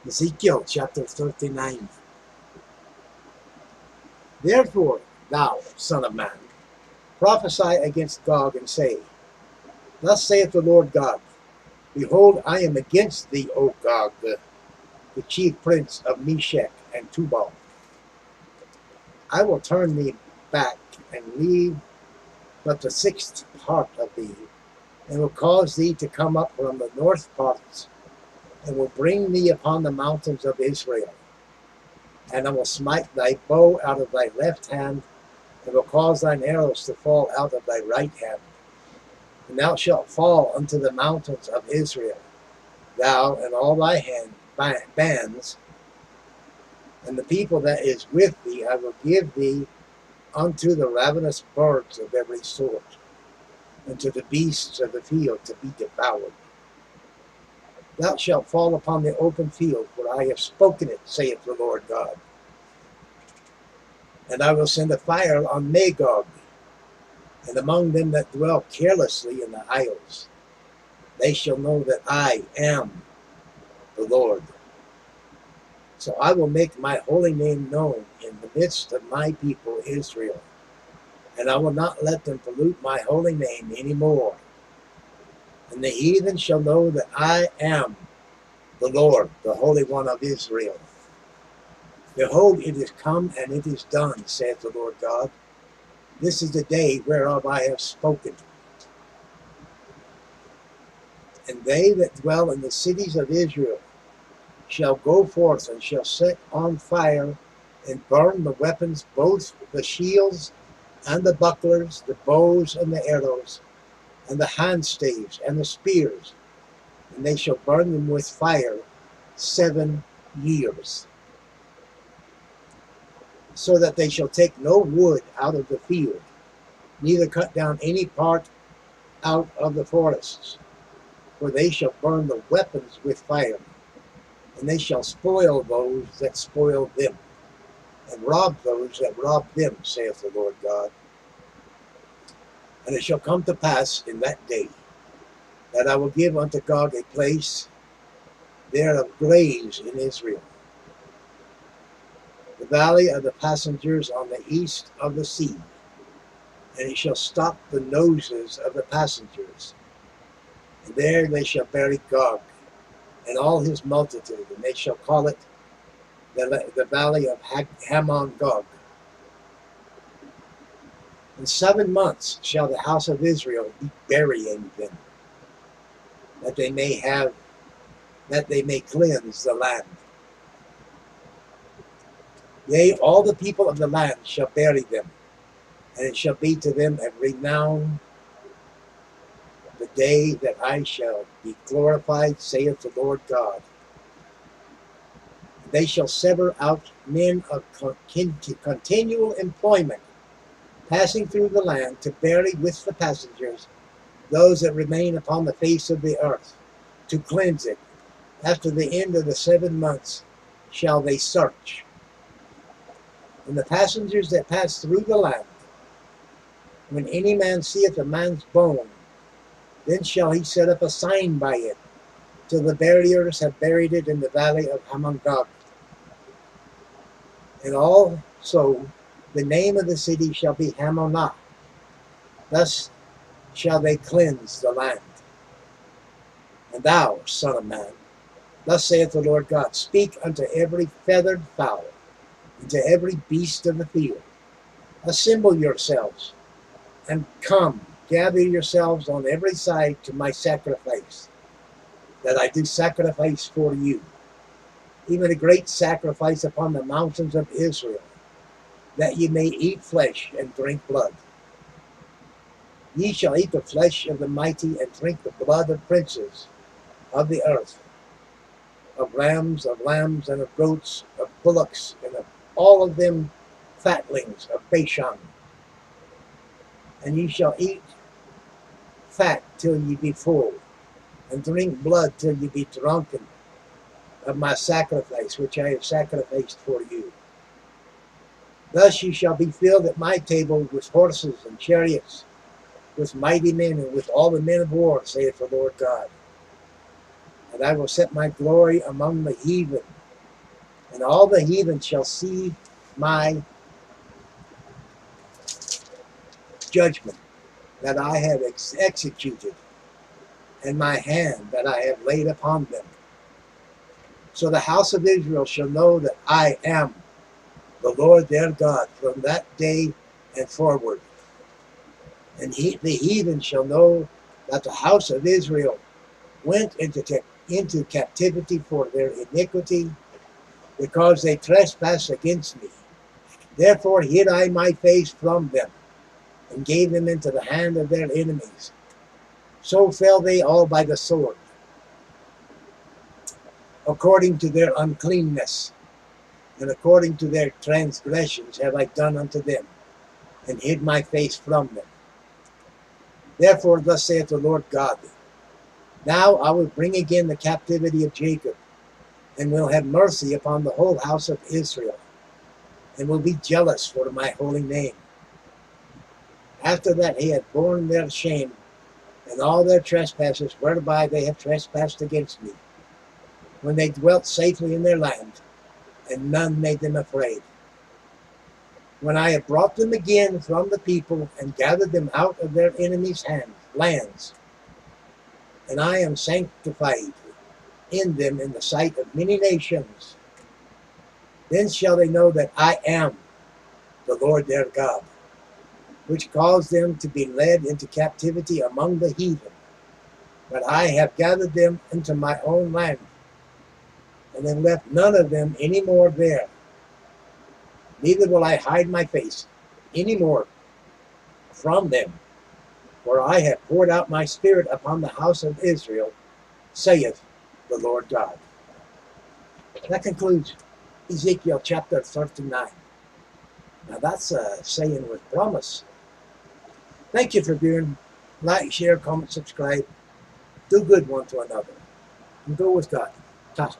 Ezekiel chapter 39. Therefore, thou, son of man, prophesy against Gog, and say, Thus saith the Lord God, Behold, I am against thee, O Gog, the chief prince of Meshech and Tubal. I will turn thee back, and leave but the sixth part of thee, and will cause thee to come up from the north parts, and will bring thee upon the mountains of Israel. And I will smite thy bow out of thy left hand, and will cause thine arrows to fall out of thy right hand. And thou shalt fall unto the mountains of Israel, thou and all thy bands, and the people that is with thee I will give thee unto the ravenous birds of every sort, and to the beasts of the field to be devoured. Thou shalt fall upon the open field, for I have spoken it, saith the Lord God. And I will send a fire on Magog, and among them that dwell carelessly in the isles. They shall know that I am the Lord. So I will make my holy name known in the midst of my people Israel, and I will not let them pollute my holy name any more. And the heathen shall know that I am the Lord, the Holy One of Israel. Behold, it is come and it is done, saith the Lord God. This is the day whereof I have spoken. And they that dwell in the cities of Israel shall go forth and shall set on fire and burn the weapons, both the shields and the bucklers, the bows and the arrows, and the handstaves and the spears, and they shall burn them with fire 7 years, so that they shall take no wood out of the field, neither cut down any part out of the forests, for they shall burn the weapons with fire, and they shall spoil those that spoil them, and rob those that rob them, saith the Lord God. And it shall come to pass in that day that I will give unto Gog a place there of graves in Israel, the valley of the passengers on the east of the sea, and it shall stop the noses of the passengers. And there they shall bury Gog and all his multitude, and they shall call it the valley of Hamon Gog. In 7 months shall the house of Israel be burying them, that they may cleanse the land. Yea, all the people of the land shall bury them, and it shall be to them a renown the day that I shall be glorified, saith the Lord God. They shall sever out men of continual employment, passing through the land, to bury with the passengers those that remain upon the face of the earth, to cleanse it. After the end of the 7 months shall they search. And the passengers that pass through the land, when any man seeth a man's bone, then shall he set up a sign by it, till the buriers have buried it in the valley of Hamon-Gog. And also the name of the city shall be Hamonah. Thus shall they cleanse the land. And thou, son of man, thus saith the Lord God, speak unto every feathered fowl, and to every beast of the field, assemble yourselves, and come, gather yourselves on every side to my sacrifice, that I do sacrifice for you, even a great sacrifice upon the mountains of Israel, that ye may eat flesh and drink blood. Ye shall eat the flesh of the mighty, and drink the blood of princes of the earth, of rams, of lambs, and of goats, of bullocks, and of all of them fatlings of Bashan. And ye shall eat fat till ye be full, and drink blood till ye be drunken of my sacrifice, which I have sacrificed for you. Thus ye shall be filled at my table with horses and chariots, with mighty men, and with all the men of war, saith the Lord God. And I will set my glory among the heathen, and all the heathen shall see my judgment that I have executed, and my hand that I have laid upon them. So the house of Israel shall know that I am the Lord their God from that day and forward. And the heathen shall know that the house of Israel went into captivity for their iniquity, because they trespassed against me. Therefore hid I my face from them, and gave them into the hand of their enemies. So fell they all by the sword, according to their uncleanness, and according to their transgressions have I done unto them, and hid my face from them. Therefore thus saith the Lord God, now I will bring again the captivity of Jacob, and will have mercy upon the whole house of Israel, and will be jealous for my holy name. After that he had borne their shame, and all their trespasses whereby they have trespassed against me, when they dwelt safely in their land, and none made them afraid. When I have brought them again from the people, and gathered them out of their enemies' lands, and I am sanctified in them in the sight of many nations, then shall they know that I am the Lord their God, which caused them to be led into captivity among the heathen. But I have gathered them into my own land, and have left none of them any more there. Neither will I hide my face any more from them, for I have poured out my spirit upon the house of Israel, saith the Lord God. That concludes Ezekiel chapter 39. Now that's a saying with promise. Thank you for viewing. Like, share, comment, subscribe. Do good one to another. And go with God. Ta.